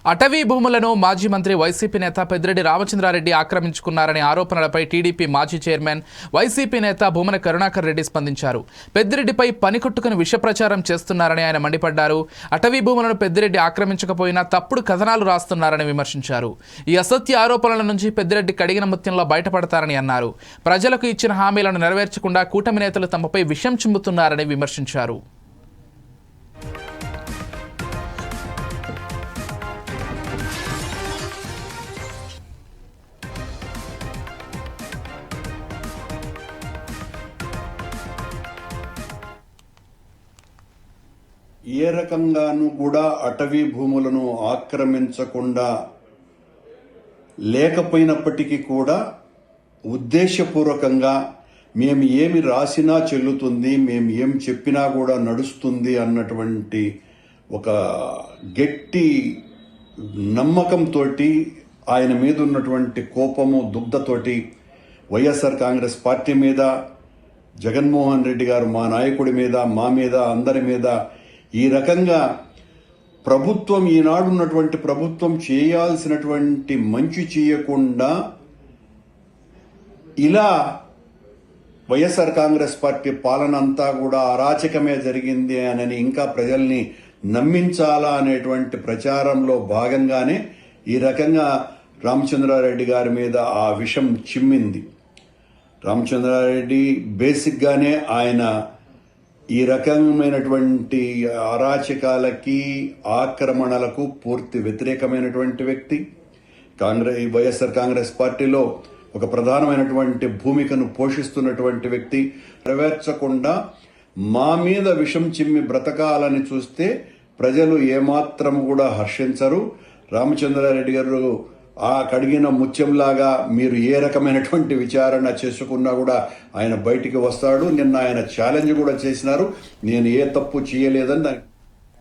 అటవీ భూములను మాజీ మంత్రి వైసీపీ నేత పెద్దిరెడ్డి రామచంద్రారెడ్డి ఆక్రమించుకున్నారనే ఆరోపణలపై టీడీపీ మాజీ చైర్మన్ వైసీపీ నేత భూమన కరుణాకర్ రెడ్డి స్పందించారు. పెద్దిరెడ్డిపై పనికొట్టుకుని విష ప్రచారం చేస్తున్నారని ఆయన మండిపడ్డారు. అటవీ భూములను పెద్దిరెడ్డి ఆక్రమించకపోయినా తప్పుడు కథనాలు రాస్తున్నారని విమర్శించారు. ఈ అసత్య ఆరోపణల నుంచి పెద్దిరెడ్డి కడిగిన ముత్యంలో బయటపడతారని అన్నారు. ప్రజలకు ఇచ్చిన హామీలను నెరవేర్చకుండా కూటమి నేతలు తమపై విషం చిమ్ముతున్నారని విమర్శించారు. ఏ రకంగానూ కూడా అటవీ భూములను ఆక్రమించకుండా లేకపోయినప్పటికీ కూడా ఉద్దేశపూర్వకంగా మేము ఏమి రాసినా చెల్లుతుంది, మేము ఏం చెప్పినా కూడా నడుస్తుంది అన్నటువంటి ఒక గట్టి నమ్మకంతో ఆయన మీద ఉన్నటువంటి కోపము దుగ్ధతోటి వైఎస్ఆర్ కాంగ్రెస్ పార్టీ మీద, జగన్మోహన్ రెడ్డి గారు మా నాయకుడి మీద, మా మీద, అందరి మీద ఈ రకంగా ప్రభుత్వం, ఈనాడు ఉన్నటువంటి ప్రభుత్వం చేయాల్సినటువంటి మంచి చేయకుండా ఇలా వైఎస్ఆర్ కాంగ్రెస్ పార్టీ పాలన అంతా కూడా అరాచకమే జరిగింది అని ఇంకా ప్రజల్ని నమ్మించాలా అనేటువంటి ప్రచారంలో భాగంగానే ఈ రకంగా రామచంద్రారెడ్డి గారి మీద ఆ విషం చిమ్మింది. రామచంద్రారెడ్డి బేసిక్గానే ఆయన ఈ రకమైనటువంటి అరాచకాలకి, ఆక్రమణలకు పూర్తి వ్యతిరేకమైనటువంటి వ్యక్తి. వైఎస్ఆర్ కాంగ్రెస్ పార్టీలో ఒక ప్రధానమైనటువంటి భూమికను పోషిస్తున్నటువంటి వ్యక్తి. నెరవేర్చకుండా మా మీద విషం చిమ్మి బ్రతకాలని చూస్తే ప్రజలు ఏమాత్రం కూడా హర్షించరు. రామచంద్రారెడ్డి గారు ఆ కడిగిన ముత్యంలాగా మీరు ఏ రకమైనటువంటి విచారణ చేసుకున్నా కూడా ఆయన బయటికి వస్తాడు. నిన్న ఆయన ఛాలెంజ్ కూడా చేసినారు, నేను ఏ తప్పు చేయలేదని.